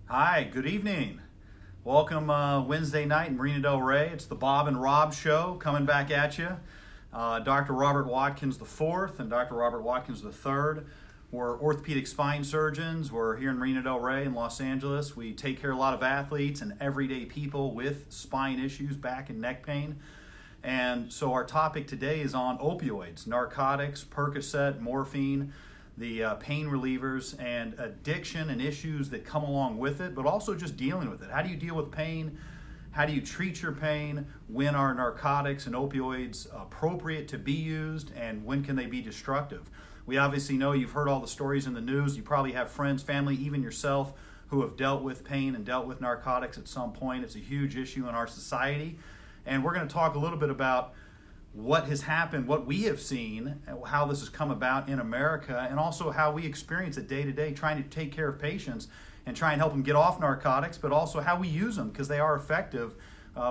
Hi, good evening. Welcome Wednesday night in Marina Del Rey. It's the Bob and Rob Show coming back at you. Dr. Robert Watkins IV and Dr. Robert Watkins III. We're orthopedic spine surgeons. We're here in Marina Del Rey in Los Angeles. We take care of a lot of athletes and everyday people with spine issues, back and neck pain. And so our topic today is on opioids, narcotics, Percocet, morphine, the pain relievers, and addiction and issues that come along with it, but also just dealing with it. How do you deal with pain? How do you treat your pain? When are narcotics and opioids appropriate to be used, and when can they be destructive? We obviously know, you've heard all the stories in the news. You probably have friends, family, even yourself, who have dealt with pain and dealt with narcotics at some point. It's a huge issue in our society. And we're going to talk a little bit about what has happened, what we have seen, how this has come about in America, and also how we experience it day to day, trying to take care of patients and try and help them get off narcotics, but also how we use them, because they are effective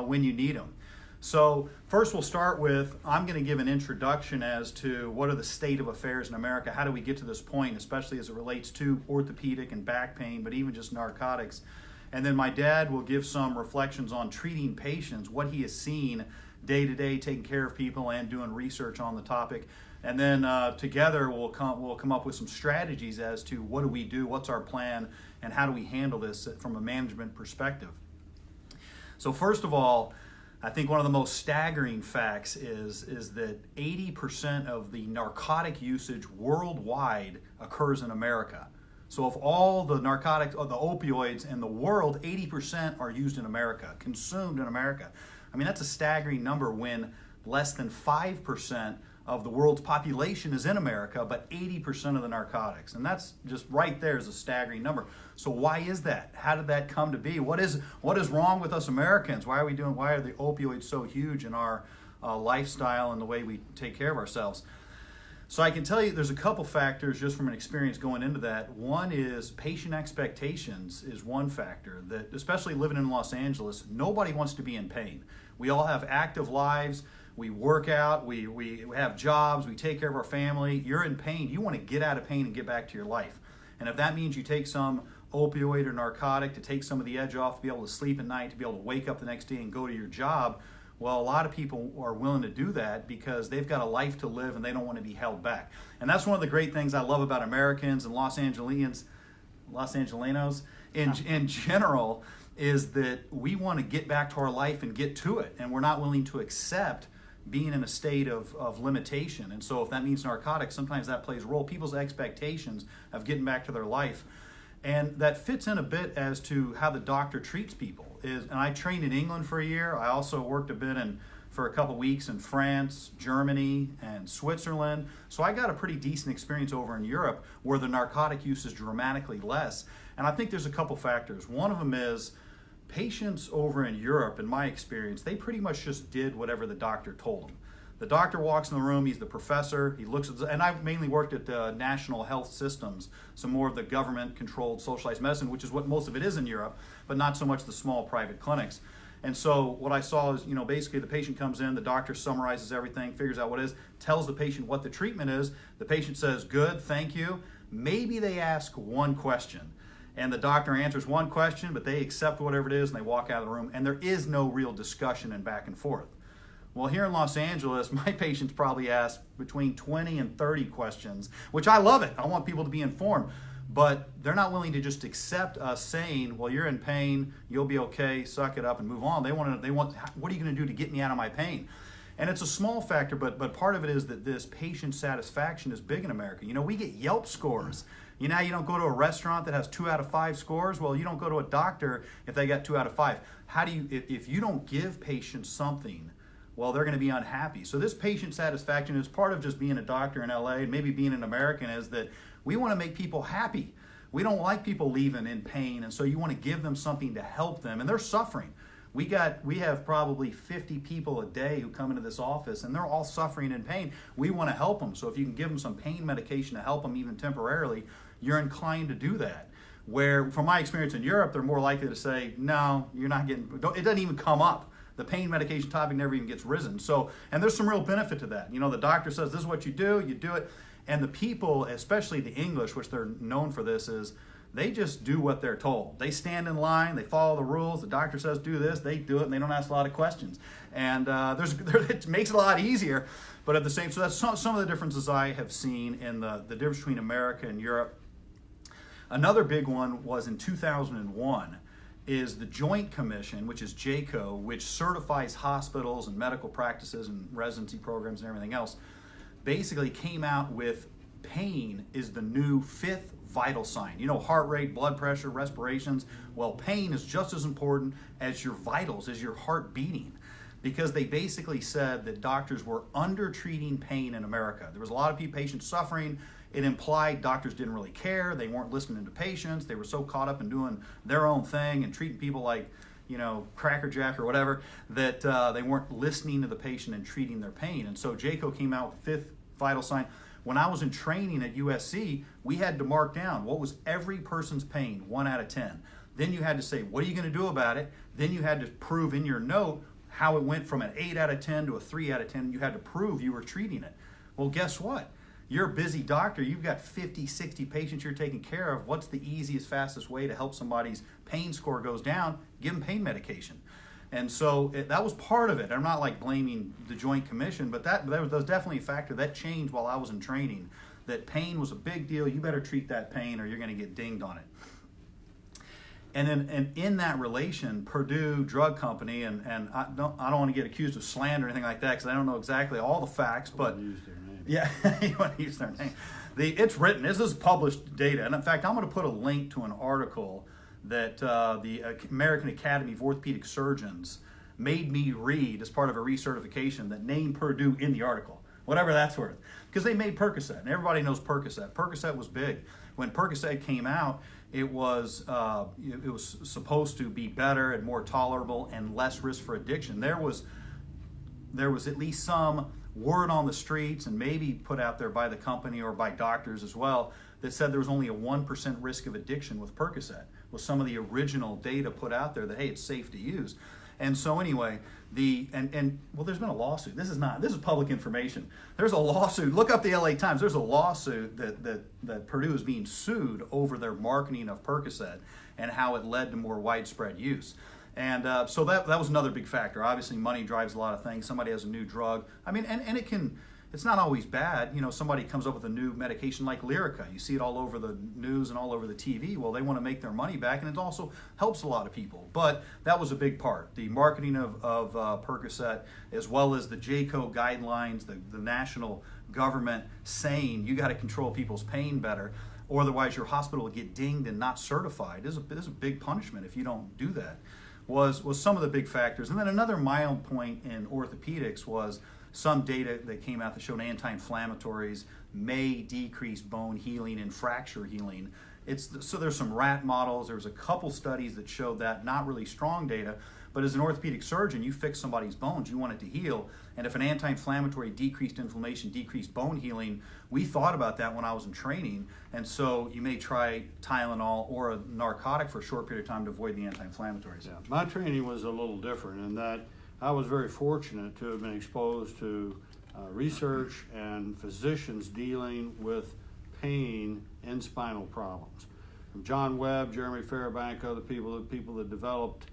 when you need them. So first we'll start with, I'm going to give an introduction as to what are the state of affairs in America, how do we get to this point, especially as it relates to orthopedic and back pain, but even just narcotics. And then my dad will give some reflections on treating patients, what he has seen day to day, taking care of people and doing research on the topic. And then together we'll come up with some strategies as to what do we do, what's our plan, and how do we handle this from a management perspective. So first of all, I think one of the most staggering facts is that 80% of the narcotic usage worldwide occurs in America. So of all the narcotics, or the opioids in the world, 80% are used in America, consumed in America. I mean, that's a staggering number when less than 5% of the world's population is in America, but 80% of the narcotics. And that's just right there is a staggering number. So why is that? How did that come to be? What is wrong with us Americans? Why are the opioids so huge in our lifestyle and the way we take care of ourselves? So I can tell you there's a couple factors just from an experience going into that. One is patient expectations is one factor that, especially living in Los Angeles, nobody wants to be in pain. We all have active lives. We work out. We have jobs. We take care of our family. You're in pain. You want to get out of pain and get back to your life. And if that means you take some opioid or narcotic to take some of the edge off, to be able to sleep at night, to be able to wake up the next day and go to your job, well, a lot of people are willing to do that because they've got a life to live and they don't want to be held back. And that's one of the great things I love about Americans and Los Angelenos in general, is that we want to get back to our life and get to it. And we're not willing to accept being in a state of limitation. And so if that means narcotics, sometimes that plays a role. People's expectations of getting back to their life. And that fits in a bit as to how the doctor treats people. And I trained in England for a year. I also worked a bit for a couple weeks in France, Germany, and Switzerland. So I got a pretty decent experience over in Europe where the narcotic use is dramatically less. And I think there's a couple factors. One of them is patients over in Europe, in my experience, they pretty much just did whatever the doctor told them. The doctor walks in the room, he's the professor, he looks at, and I've mainly worked at the national health systems, so more of the government-controlled socialized medicine, which is what most of it is in Europe, but not so much the small private clinics. And so what I saw is, basically the patient comes in, the doctor summarizes everything, figures out what it is, tells the patient what the treatment is, the patient says, good, thank you. Maybe they ask one question, and the doctor answers one question, but they accept whatever it is, and they walk out of the room, and there is no real discussion and back and forth. Well, here in Los Angeles, my patients probably ask between 20 and 30 questions, which I love it. I want people to be informed. But they're not willing to just accept us saying, well, you're in pain, you'll be okay, suck it up and move on. They want, what are you going to do to get me out of my pain? And it's a small factor, but part of it is that this patient satisfaction is big in America. We get Yelp scores. You don't go to a restaurant that has 2 out of 5 scores. Well, you don't go to a doctor if they got 2 out of 5. How do you, if you don't give patients something, well, they're going to be unhappy. So this patient satisfaction is part of just being a doctor in LA and maybe being an American, is that we want to make people happy. We don't like people leaving in pain, and so you want to give them something to help them, and they're suffering. We have probably 50 people a day who come into this office, and they're all suffering in pain. We want to help them, so if you can give them some pain medication to help them even temporarily, you're inclined to do that. Where, from my experience in Europe, they're more likely to say, no, you're not getting, it doesn't even come up. The pain medication topic never even gets risen. So, and there's some real benefit to that. The doctor says, this is what you do it. And the people, especially the English, which they're known for this, is they just do what they're told. They stand in line, they follow the rules. The doctor says do this, they do it, and they don't ask a lot of questions. And it makes it a lot easier. But at the same, so that's some of the differences I have seen in the difference between America and Europe. Another big one was in 2001 is the Joint Commission, which is JCAHO, which certifies hospitals and medical practices and residency programs and everything else, basically came out with pain is the new fifth vital sign. You know, heart rate, blood pressure, respirations. Well, pain is just as important as your vitals, as your heart beating, because they basically said that doctors were under-treating pain in America. There was a lot of patients suffering. It implied doctors didn't really care. They weren't listening to patients. They were so caught up in doing their own thing and treating people like, you know, Cracker Jack or whatever, that they weren't listening to the patient and treating their pain. And so JCAHO came out with the fifth vital sign. When I was in training at USC, we had to mark down what was every person's pain, 1 out of 10. Then you had to say, what are you going to do about it? Then you had to prove in your note how it went from an 8 out of 10 to a 3 out of 10. You had to prove you were treating it. Well, guess what? You're a busy doctor. You've got 50, 60 patients you're taking care of. What's the easiest, fastest way to help somebody's pain score goes down? Give them pain medication. And so that was part of it. I'm not like blaming the Joint Commission, but that was definitely a factor. That changed while I was in training, that pain was a big deal. You better treat that pain or you're going to get dinged on it. And in that relation, Purdue Drug Company, and I don't want to get accused of slander or anything like that because I don't know exactly all the facts, but yeah, you want to use their name. It's written. This is published data, and in fact, I'm going to put a link to an article that the American Academy of Orthopedic Surgeons made me read as part of a recertification that named Purdue in the article, whatever that's worth, because they made Percocet, and everybody knows Percocet. Percocet was big. When Percocet came out, it was supposed to be better and more tolerable and less risk for addiction. There was at least some word on the streets and maybe put out there by the company or by doctors as well that said there was only a 1% risk of addiction with Percocet, with some of the original data put out there that, hey, it's safe to use. And so anyway, well, there's been a lawsuit. This is public information. There's a lawsuit. Look up the LA Times. There's a lawsuit that Purdue is being sued over their marketing of Percocet and how it led to more widespread use. And so that was another big factor. Obviously, money drives a lot of things. Somebody has a new drug. I mean, and it's not always bad. You know, somebody comes up with a new medication like Lyrica. You see it all over the news and all over the TV. Well, they want to make their money back, and it also helps a lot of people. But that was a big part. The marketing of Percocet, as well as the JCAHO guidelines, the national government saying you got to control people's pain better, or otherwise your hospital will get dinged and not certified. This is a big punishment if you don't do that. Was some of the big factors. And then another mild point in orthopedics was some data that came out that showed anti-inflammatories may decrease bone healing and fracture healing. So there's some rat models. There was a couple studies that showed that, not really strong data, but as an orthopedic surgeon, you fix somebody's bones, you want it to heal. And if an anti-inflammatory decreased inflammation, decreased bone healing, we thought about that when I was in training. And so you may try Tylenol or a narcotic for a short period of time to avoid the anti-inflammatories. Yeah. My training was a little different in that I was very fortunate to have been exposed to research and physicians dealing with pain and spinal problems. From John Webb, Jeremy Fairbank, other people that developed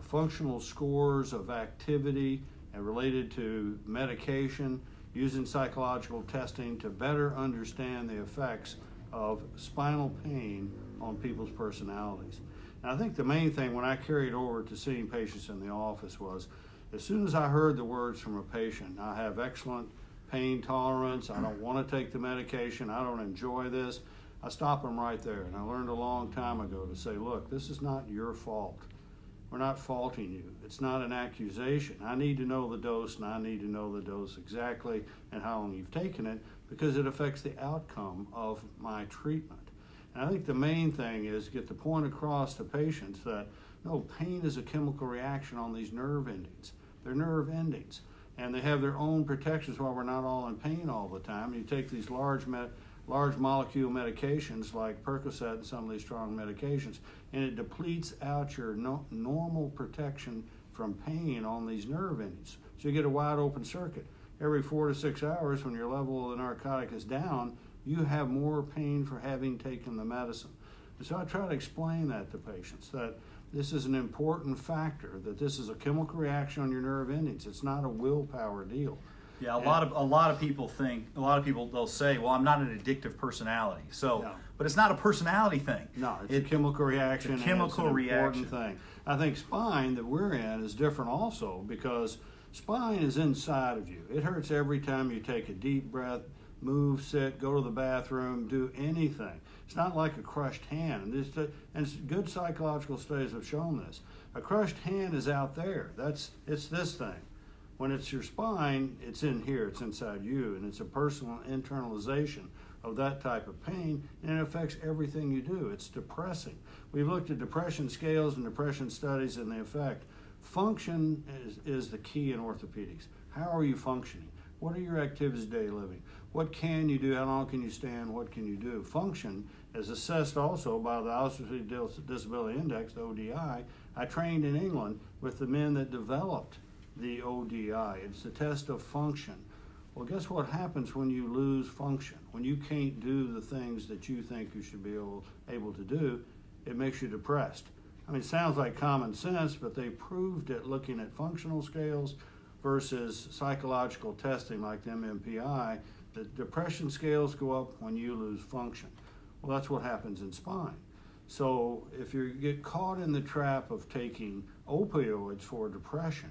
functional scores of activity and related to medication, using psychological testing to better understand the effects of spinal pain on people's personalities. And I think the main thing when I carried over to seeing patients in the office was, as soon as I heard the words from a patient, I have excellent pain tolerance, I don't want to take the medication, I don't enjoy this, I stop them right there. And I learned a long time ago to say, look, this is not your fault. We're not faulting you. It's not an accusation. I need to know the dose, and I need to know the dose exactly and how long you've taken it, because it affects the outcome of my treatment. And I think the main thing is get the point across to patients that, no, pain is a chemical reaction on these nerve endings. They're nerve endings, and they have their own protections while we're not all in pain all the time. You take these large molecule medications like Percocet and some of these strong medications, and it depletes out your normal protection from pain on these nerve endings. So you get a wide open circuit. Every 4 to 6 hours, when your level of the narcotic is down, you have more pain for having taken the medicine. And so I try to explain that to patients, that this is an important factor, that this is a chemical reaction on your nerve endings. It's not a willpower deal. Yeah, a lot of people they'll say, well, I'm not an addictive personality. So, Yeah. but it's not a personality thing. No, it's a chemical reaction. It's a chemical and it's an reaction. important thing. I think spine that we're in is different also, because spine is inside of you. It hurts every time you take a deep breath, move, sit, go to the bathroom, do anything. It's not like a crushed hand. And good psychological studies have shown this. A crushed hand is out there. It's this thing. When it's your spine, it's in here, it's inside you, and it's a personal internalization of that type of pain, and it affects everything you do. It's depressing. We've looked at depression scales and depression studies and the effect. Function is the key in orthopedics. How are you functioning? What are your activities of daily living? What can you do? How long can you stand? What can you do? Function is assessed also by the Osteopathic Disability Index, the ODI. I trained in England with the men that developed the ODI. It's a test of function. Well, guess what happens when you lose function? When you can't do the things that you think you should be able to do, it makes you depressed. I mean, it sounds like common sense, but they proved it looking at functional scales versus psychological testing like the MMPI, that depression scales go up when you lose function. Well, that's what happens in spine. So if you get caught in the trap of taking opioids for depression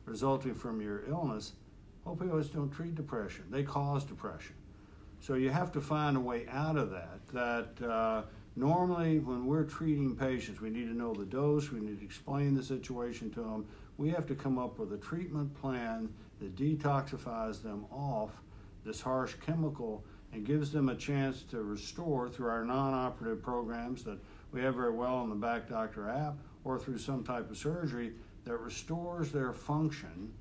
resulting from your illness, opioids don't treat depression. They cause depression. So you have to find a way out of that. Normally when we're treating patients, we need to know the dose, we need to explain the situation to them. We have to come up with a treatment plan that detoxifies them off this harsh chemical and gives them a chance to restore through our non-operative programs that we have very well on the Back Doctor app, or through some type of surgery that restores their function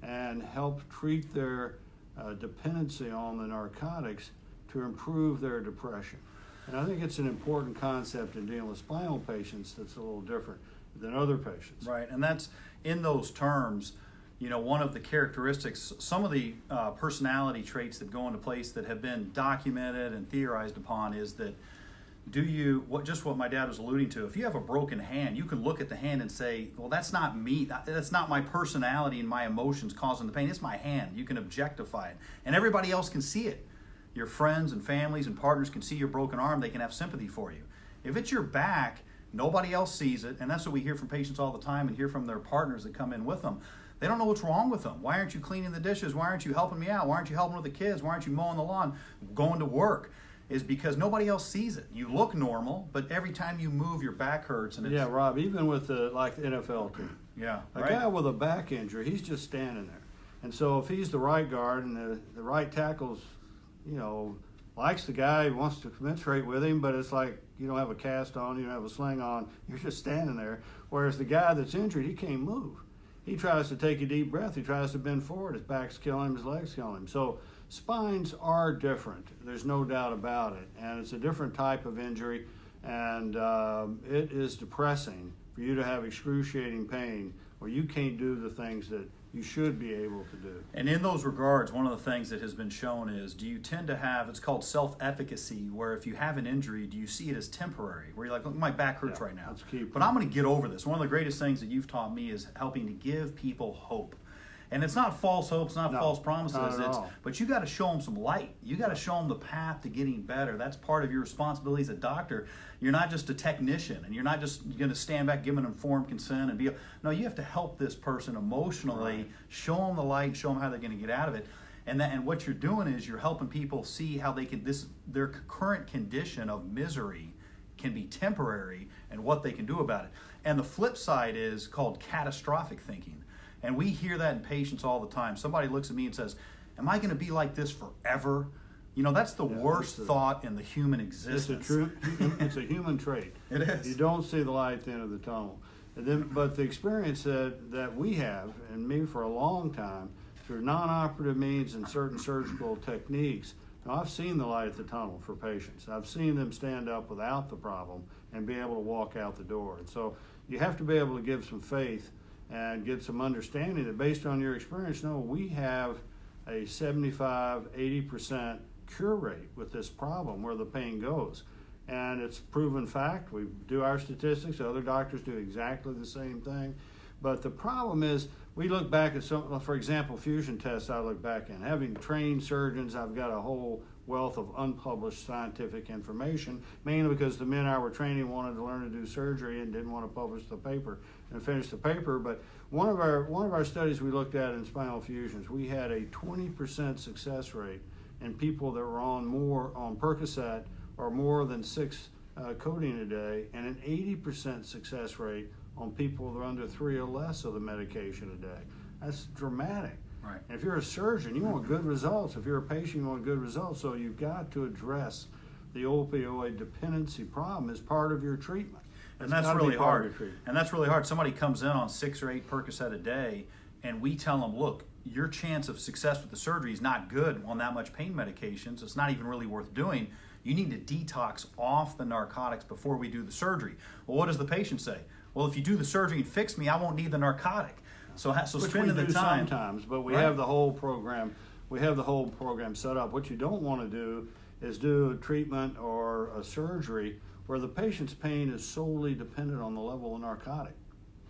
and help treat their dependency on the narcotics to improve their depression. And I think it's an important concept in dealing with spinal patients that's a little different than other patients. Right, and that's in those terms. You know, one of the characteristics, some of the personality traits that go into place that have been documented and theorized upon is that just what my dad was alluding to, if you have a broken hand, you can look at the hand and say, well, that's not me, that's not my personality and my emotions causing the pain, it's my hand. You can objectify it, and everybody else can see it. Your friends and families and partners can see your broken arm, they can have sympathy for you. If it's your back, nobody else sees it, and that's what we hear from patients all the time and hear from their partners that come in with them. They don't know what's wrong with them. Why aren't you cleaning the dishes? Why aren't you helping me out? Why aren't you helping with the kids? Why aren't you mowing the lawn, going to work? Is because nobody else sees it. You look normal, but every time you move, your back hurts. And it's, Yeah, Rob, even with the NFL team. Yeah, A right. guy with a back injury, he's just standing there. And so if he's the right guard and the right tackle's, likes the guy, wants to commensurate with him, but it's like you don't have a cast on, you don't have a sling on, you're just standing there. Whereas the guy that's injured, he can't move. He tries to take a deep breath, he tries to bend forward, his back's killing him, his legs killing him. So spines are different, there's no doubt about it. And it's a different type of injury, and it is depressing for you to have excruciating pain where you can't do the things that you should be able to do. And in those regards, one of the things that has been shown is, do you tend to have, it's called self-efficacy, where if you have an injury, do you see it as temporary? Where you're like, look, my back hurts right now, that's key. but I'm going to get over this. One of the greatest things that you've taught me is helping to give people hope. And it's not false hope, it's not false promises, not at all. but you got to show them some light. You got to show them the path to getting better. That's part of your responsibility as a doctor. You're not just a technician, and you're not just going to stand back, give an informed consent, and no, you have to help this person emotionally, Right. show them the light, show them how they're going to get out of it. And what you're doing is you're helping people see how they can, their current condition of misery can be temporary and what they can do about it. And the flip side is called catastrophic thinking. And we hear that in patients all the time. Somebody looks at me and says, am I going to be like this forever? That's the worst thought in the human existence. It's a human trait. It is. You don't see the light at the end of the tunnel. But the experience that we have, and me for a long time, through non-operative means and certain surgical techniques, I've seen the light at the tunnel for patients. I've seen them stand up without the problem and be able to walk out the door. And so you have to be able to give some faith and get some understanding that based on your experience, we have a 75-80% cure rate with this problem where the pain goes. and it's proven fact. We do our statistics, other doctors do exactly the same thing. But the problem is, we look back at some, for example, fusion tests I look back in. Having trained surgeons, I've got a whole wealth of unpublished scientific information, mainly because the men I were training wanted to learn to do surgery and didn't want to publish the paper and finish the paper. But one of our studies we looked at in spinal fusions, we had a 20% success rate in people that were on Percocet or more than 6 codeine a day, and an 80% success rate on people that are under 3 or less of the medication a day. That's dramatic. Right. And if you're a surgeon, you want good results. If you're a patient, you want good results. So you've got to address the opioid dependency problem as part of your treatment. And that's really hard. And that's really hard. Somebody comes in on 6 or 8 Percocet a day, and we tell them, look, your chance of success with the surgery is not good on that much pain medications. It's not even really worth doing. You need to detox off the narcotics before we do the surgery. Well, what does the patient say? Well, if you do the surgery and fix me, I won't need the narcotic. So spending the time. Sometimes, but we Right. have the whole program. We have the whole program set up. What you don't want to do is do a treatment or a surgery where the patient's pain is solely dependent on the level of narcotic.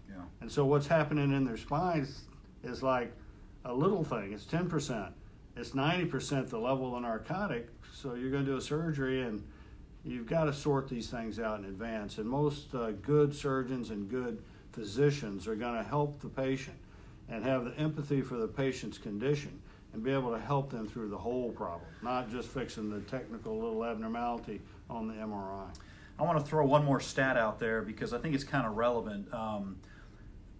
Yeah. And so what's happening in their spine is like a little thing. It's 10%. It's 90% the level of narcotic. So you're going to do a surgery, and you've got to sort these things out in advance. And most good surgeons and good physicians are going to help the patient and have the empathy for the patient's condition and be able to help them through the whole problem, not just fixing the technical little abnormality on the MRI. I want to throw one more stat out there because I think it's kind of relevant.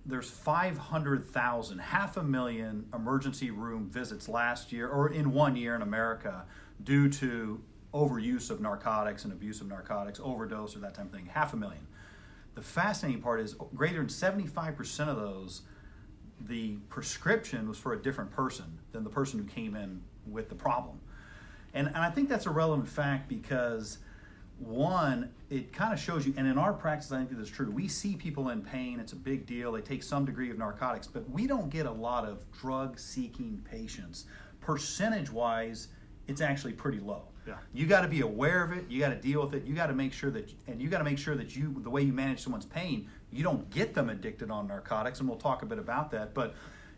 There's 500,000, 500,000 emergency room visits last year, or in 1 year in America, due to overuse of narcotics and abuse of narcotics, overdose or that type of thing. 500,000. The fascinating part is greater than 75% of those, the prescription was for a different person than the person who came in with the problem. And I think that's a relevant fact because, one, it kind of shows you, and in our practice, I think this is true. We see people in pain, it's a big deal, they take some degree of narcotics, but we don't get a lot of drug-seeking patients. Percentage-wise, it's actually pretty low. Yeah. You got to be aware of it, you got to deal with it, you got to make sure that, the way you manage someone's pain, you don't get them addicted on narcotics, and we'll talk a bit about that,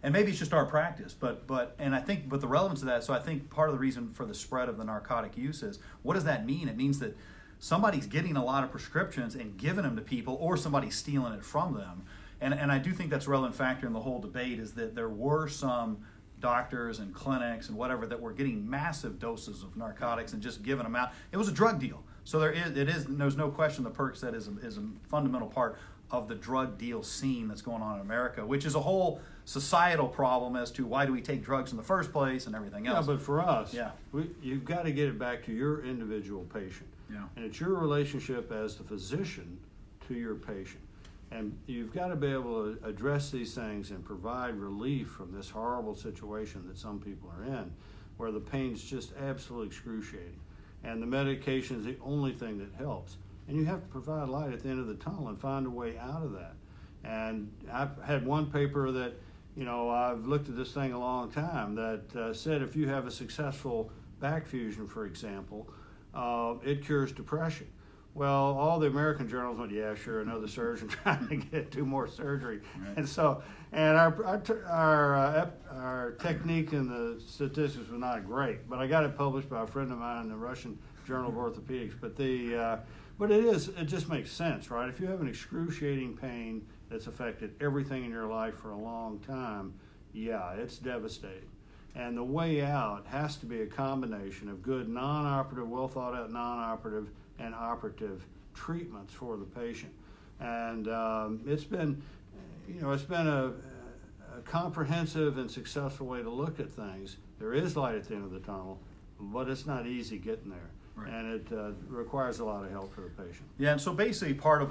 and maybe it's just our practice, but the relevance of that, so I think part of the reason for the spread of the narcotic use is, what does that mean? It means that somebody's getting a lot of prescriptions and giving them to people, or somebody's stealing it from them. And I do think that's a relevant factor in the whole debate, is that there were some doctors and clinics and whatever that were getting massive doses of narcotics and just giving them out. It was a drug deal. So there's no question the Percocet is a fundamental part of the drug deal scene that's going on in America, which is a whole societal problem as to why do we take drugs in the first place and everything else. Yeah, but for us, Yeah. You've got to get it back to your individual patient. Yeah. And it's your relationship as the physician to your patient. And you've got to be able to address these things and provide relief from this horrible situation that some people are in, where the pain's just absolutely excruciating. And the medication is the only thing that helps. And you have to provide light at the end of the tunnel and find a way out of that. And I've had one paper that, I've looked at this thing a long time, that said if you have a successful back fusion, for example, it cures depression. Well, all the American journals went, yeah, sure, another surgeon trying to get 2 more surgery. Right. And so, our technique and the statistics were not great, but I got it published by a friend of mine in the Russian Journal of Orthopedics. But it just makes sense, right? If you have an excruciating pain that's affected everything in your life for a long time, yeah, it's devastating. And the way out has to be a combination of good non-operative, well thought out non-operative and operative treatments for the patient. And it's been a comprehensive and successful way to look at things. There is light at the end of the tunnel, but it's not easy getting there. Right. And it requires a lot of help for the patient. Yeah, and so basically part of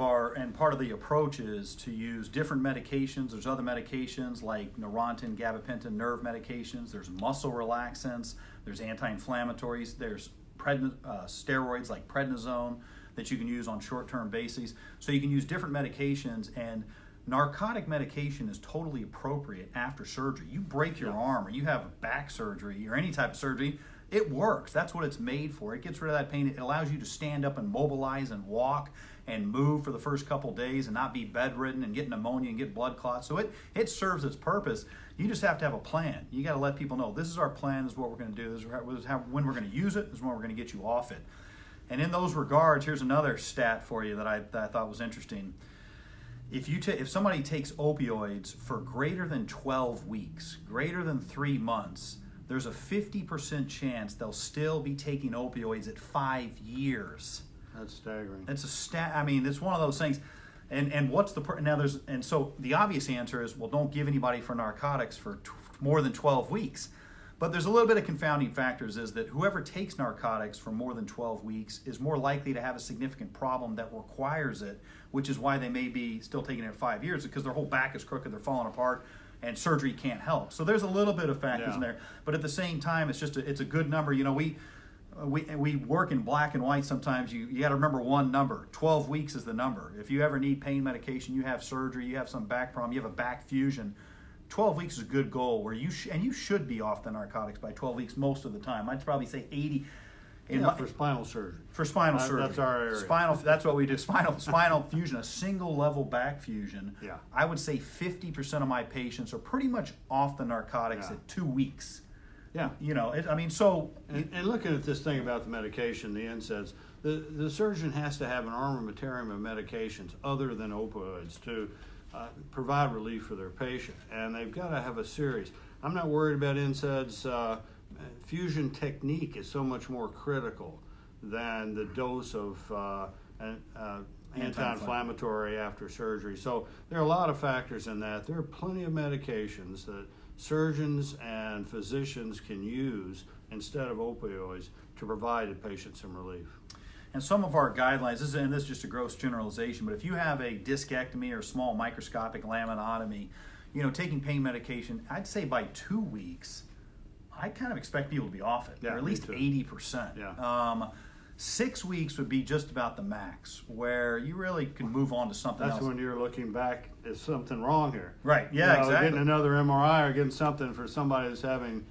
the approach is to use different medications. There's other medications like Neurontin, gabapentin, nerve medications. There's muscle relaxants. There's anti-inflammatories. There's steroids like prednisone that you can use on short-term bases. So you can use different medications, and narcotic medication is totally appropriate after surgery. You break your arm or you have back surgery or any type of surgery, It works. That's what it's made for. It gets rid of that pain. It allows you to stand up and mobilize and walk and move for the first couple days and not be bedridden and get pneumonia and get blood clots. So it serves its purpose. You just have to have a plan. You got to let people know, this is our plan, this is what we're going to do, this is when we're going to use it, this is when we're going to get you off it. And in those regards, here's another stat for you that I thought was interesting. If somebody takes opioids for greater than 12 weeks, greater than 3 months, there's a 50% chance they'll still be taking opioids at 5 years. That's staggering. It's a stat. I mean, it's one of those things. And what's so the obvious answer is, well, don't give anybody for narcotics for more than 12 weeks. But there's a little bit of confounding factors, is that whoever takes narcotics for more than 12 weeks is more likely to have a significant problem that requires it, which is why they may be still taking it at 5 years, because their whole back is crooked, they're falling apart, and surgery can't help. So there's a little bit of factors in there. But at the same time, it's a good number. You know, we work in black and white sometimes. You got to remember one number. 12 weeks is the number. If you ever need pain medication, you have surgery, you have some back problem, you have a back fusion, 12 weeks is a good goal where you should be off the narcotics by 12 weeks most of the time. I'd probably say 80. For spinal surgery. For spinal surgery. That's our area. That's what we do. Spinal fusion, a single level back fusion. Yeah. I would say 50% of my patients are pretty much off the narcotics at 2 weeks. Yeah. You know, And looking at this thing about the medication, the NSAIDs, the surgeon has to have an armamentarium of medications other than opioids to provide relief for their patient. And they've got to have a series. I'm not worried about NSAIDs. Fusion technique is so much more critical than the dose of anti-inflammatory after surgery. So there are a lot of factors in that. There are plenty of medications that surgeons and physicians can use instead of opioids to provide the patient some relief. And some of our guidelines, this is just a gross generalization, but if you have a discectomy or small microscopic laminotomy, you know, taking pain medication, I'd say by 2 weeks, I kind of expect people to be off it, or at least 80%. Yeah. 6 weeks would be just about the max, where you really can move on to something else. That's when you're looking back at something wrong here. Right, yeah, exactly. Getting another MRI or getting something for somebody that's having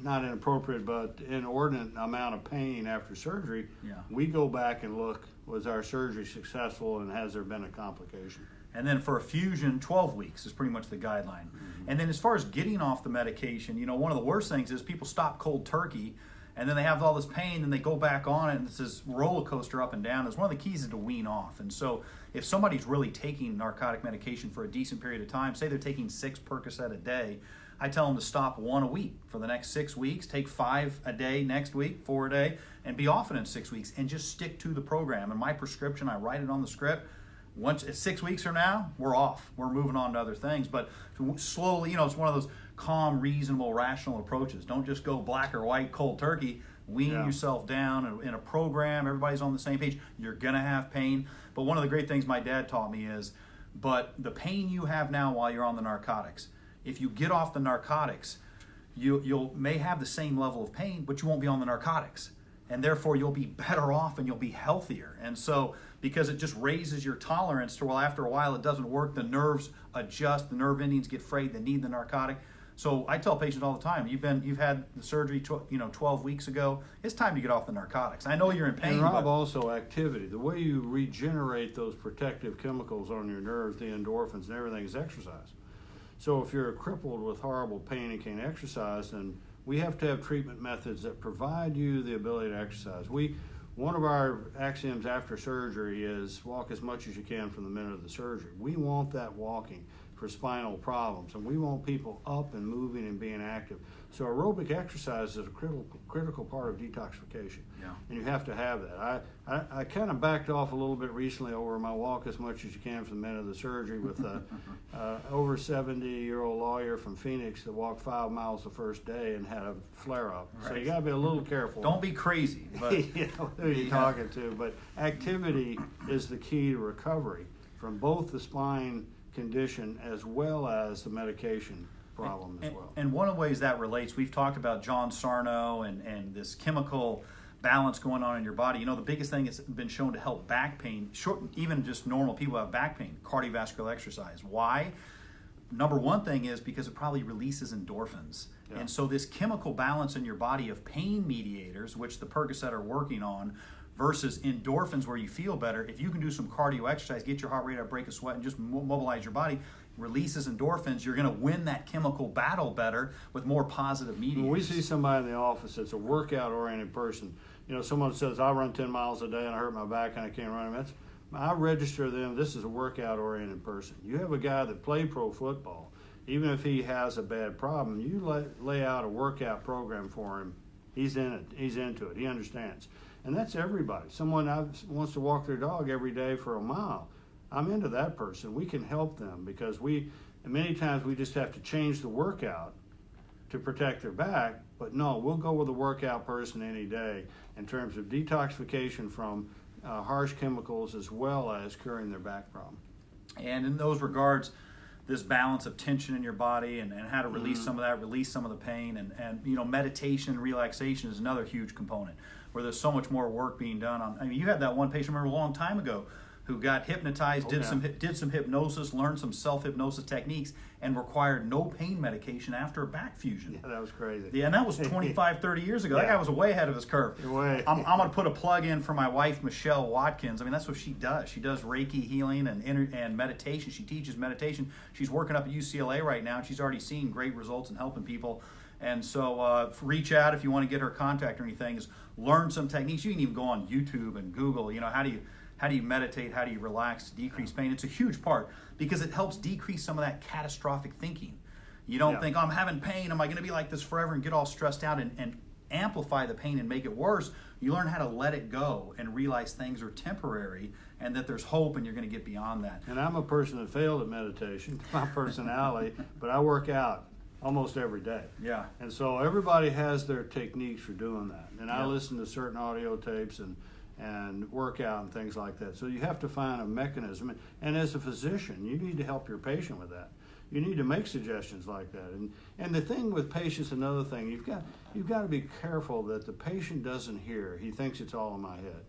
not inappropriate, but inordinate amount of pain after surgery. Yeah. We go back and look, was our surgery successful and has there been a complication? And then for a fusion, 12 weeks is pretty much the guideline. Mm-hmm. And then as far as getting off the medication, you know, one of the worst things is people stop cold turkey and then they have all this pain and they go back on it and it's this roller coaster up and down. It's one of the keys is to wean off. And so if somebody's really taking narcotic medication for a decent period of time, say they're taking 6 Percocet a day, I tell them to stop 1 a week for the next 6 weeks, take 5 a day next week, 4 a day, and be off it in 6 weeks and just stick to the program. And my prescription, I write it on the script. Once it's 6 weeks from now, we're off. We're moving on to other things. But slowly, you know, it's one of those calm, reasonable, rational approaches. Don't just go black or white, cold turkey. Wean yourself down in a program. Everybody's on the same page. You're going to have pain. But one of the great things my dad taught me is, but the pain you have now while you're on the narcotics, if you get off the narcotics, you'll may have the same level of pain, but you won't be on the narcotics. And therefore, you'll be better off and you'll be healthier. And so, because it just raises your tolerance to, well, after a while it doesn't work, the nerves adjust, the nerve endings get frayed, they need the narcotic. So I tell patients all the time, you've had the surgery 12 weeks ago, it's time to get off the narcotics. I know you're in pain. And Rob, also activity. The way you regenerate those protective chemicals on your nerves, the endorphins and everything, is exercise. So if you're crippled with horrible pain and can't exercise, then we have to have treatment methods that provide you the ability to exercise. One of our axioms after surgery is walk as much as you can from the minute of the surgery. We want that walking for spinal problems, and we want people up and moving and being active. So aerobic exercise is a critical part of detoxification, and you have to have that. I kind of backed off a little bit recently over my walk as much as you can from the minute of the surgery with a over 70-year-old lawyer from Phoenix that walked 5 miles the first day and had a flare-up. Right. So you got to be a little careful. Don't be crazy. But you know who you're talking to. But activity is the key to recovery from both the spine condition as well as the medication problem as well. And one of the ways that relates, we've talked about John Sarno and this chemical balance going on in your body. You know, the biggest thing that's been shown to help back pain, even just normal people have back pain, cardiovascular exercise. Why? number one thing is because it probably releases endorphins. Yeah. And so this chemical balance in your body of pain mediators, which the Percocet are working on, versus endorphins where you feel better, if you can do some cardio exercise, get your heart rate up, break a sweat, and just mobilize your body, releases endorphins, you're going to win that chemical battle better with more positive mediators. When we see somebody in the office that's a workout-oriented person, someone says, I run 10 miles a day and I hurt my back and I can't run. I register them, this is a workout-oriented person. You have a guy that played pro football, even if he has a bad problem, you lay out a workout program for him, he's in it, he's into it, he understands. And that's everybody. Someone wants to walk their dog every day for a mile. I'm into that person. We can help them because many times we just have to change the workout to protect their back, but no, we'll go with a workout person any day in terms of detoxification from harsh chemicals as well as curing their back problem. And in those regards, this balance of tension in your body and how to release some of that, release some of the pain, and meditation and relaxation is another huge component where there's so much more work being done on. I mean, you had that one patient, I remember a long time ago, who got hypnotized, did some hypnosis, learned some self-hypnosis techniques, and required no pain medication after a back fusion. Yeah, that was crazy. Yeah, and that was 25, 30 years ago. That guy was way ahead of his curve. Way. I'm going to put a plug in for my wife, Michelle Watkins. I mean, that's what she does. She does Reiki healing and meditation. She teaches meditation. She's working up at UCLA right now, and she's already seen great results in helping people. And so reach out if you want to get her contact or anything. Is learn some techniques. You can even go on YouTube and Google, how do you meditate, how do you relax to decrease pain? It's a huge part because it helps decrease some of that catastrophic thinking. You don't think, I'm having pain, am I going to be like this forever, and get all stressed out and amplify the pain and make it worse. You learn how to let it go and realize things are temporary and that there's hope and you're going to get beyond that. And I'm a person that failed at meditation, my personality, but I work out almost every day. Yeah. And so everybody has their techniques for doing that. And I listen to certain audio tapes and workout and things like that. So you have to find a mechanism. And as a physician, you need to help your patient with that. You need to make suggestions like that. And the thing with patients, another thing, you've got to be careful that the patient doesn't hear, he thinks it's all in my head.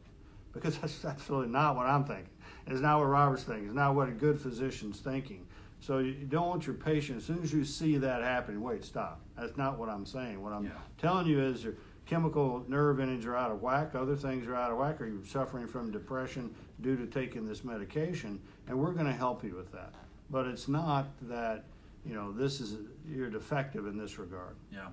Because that's really not what I'm thinking. It's not what Robert's thinking. It's not what a good physician's thinking. So you don't want your patient, as soon as you see that happening, wait, stop. That's not what I'm saying. What I'm telling you is your chemical nerve endings are out of whack, other things are out of whack, or you're suffering from depression due to taking this medication, and we're going to help you with that. But it's not that, you're defective in this regard. Yeah.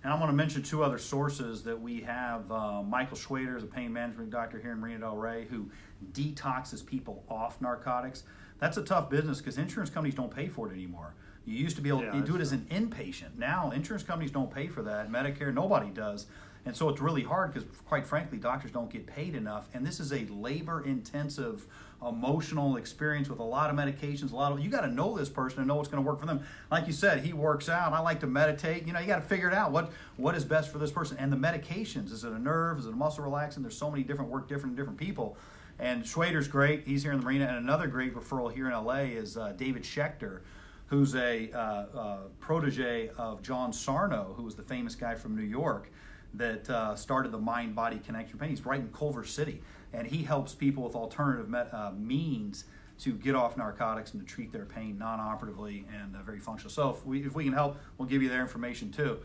And I'm going to mention two other sources that we have. Michael Schwader is a pain management doctor here in Marina Del Rey who detoxes people off narcotics. That's a tough business because insurance companies don't pay for it anymore. You used to be able to do it as an inpatient. Now, insurance companies don't pay for that. Medicare, nobody does. And so it's really hard because, quite frankly, doctors don't get paid enough. And this is a labor-intensive, emotional experience with a lot of medications. You got to know this person and know what's going to work for them. Like you said, he works out. I like to meditate. You got to figure it out. What is best for this person? And the medications, is it a nerve? Is it a muscle relaxant? There's so many different people. And Schwader's great. He's here in the Marina. And another great referral here in LA is David Schechter, who's a protege of John Sarno, who was the famous guy from New York that started the mind-body connection pain. He's right in Culver City, and he helps people with alternative means to get off narcotics and to treat their pain non-operatively and very functional. So if we can help, we'll give you their information too.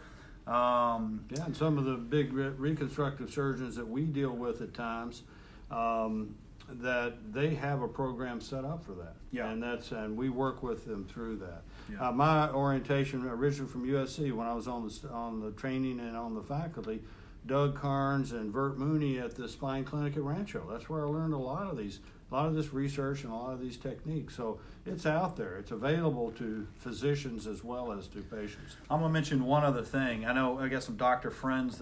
And some of the big reconstructive surgeons that we deal with at times, that they have a program set up for that. Yeah. And we work with them through that. Yeah. My orientation originally from USC, when I was on the training and on the faculty, Doug Carnes and Vert Mooney at the spine clinic at Rancho. That's where I learned a lot of this research and a lot of these techniques. So it's out there. It's available to physicians as well as to patients. I'm going to mention one other thing. I know I got some doctor friends,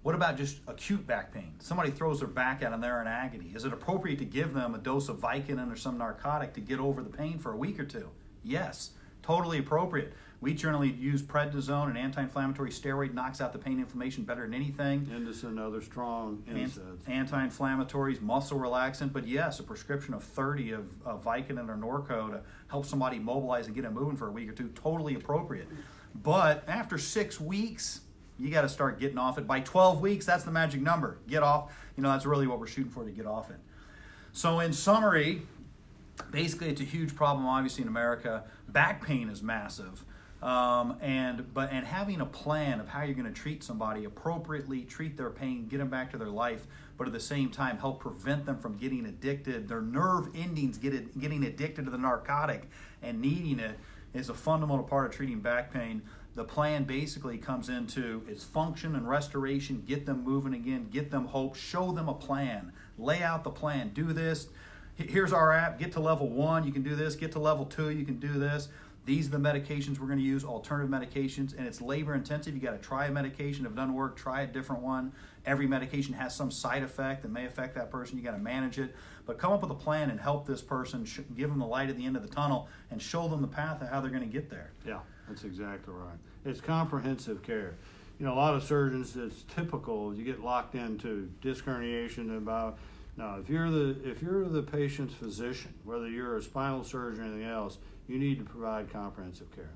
what about just acute back pain? Somebody throws their back out and they're in agony. Is it appropriate to give them a dose of Vicodin or some narcotic to get over the pain for a week or two? Yes, totally appropriate. We generally use prednisone, an anti-inflammatory steroid, knocks out the pain inflammation better than anything. Indus, another strong NSAIDs. Anti-inflammatories, muscle relaxant, but yes, a prescription of 30 of Vicodin or Norco to help somebody mobilize and get them moving for a week or two, totally appropriate. But after 6 weeks, you got to start getting off it. By 12 weeks, that's the magic number. Get off. That's really what we're shooting for, to get off it. So in summary, Basically, it's a huge problem, obviously, in America. Back pain is massive. And having a plan of how you're going to treat somebody appropriately, treat their pain, get them back to their life, but at the same time help prevent them from getting addicted, their nerve endings getting addicted to the narcotic and needing it, is a fundamental part of treating back pain. The plan basically comes into its function and restoration, get them moving again, get them hope, show them a plan, lay out the plan, do this. Here's our app, get to level 1, you can do this, get to level 2, you can do this. These are the medications we're going to use, alternative medications, and it's labor intensive. You got to try a medication. If it doesn't work, try a different one. Every medication has some side effect that may affect that person. You got to manage it. But come up with a plan and help this person, give them the light at the end of the tunnel, and show them the path of how they're going to get there. Yeah, that's exactly right. It's comprehensive care. You know, a lot of surgeons, it's typical, you get locked into disc herniation about. Now, if you're the patient's physician, whether you're a spinal surgeon or anything else, you need to provide comprehensive care.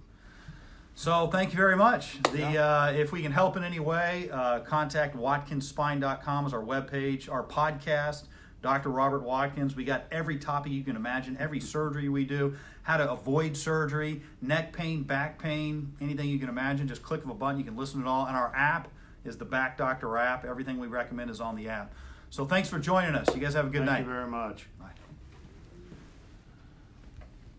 So thank you very much. If we can help in any way, contact WatkinsSpine.com is our webpage. Our podcast, Dr. Robert Watkins. We got every topic you can imagine, every surgery we do, how to avoid surgery, neck pain, back pain, anything you can imagine. Just click of a button, you can listen to it all. And our app is the Back Doctor app. Everything we recommend is on the app. So thanks for joining us. You guys have a good night. Thank you very much. Bye.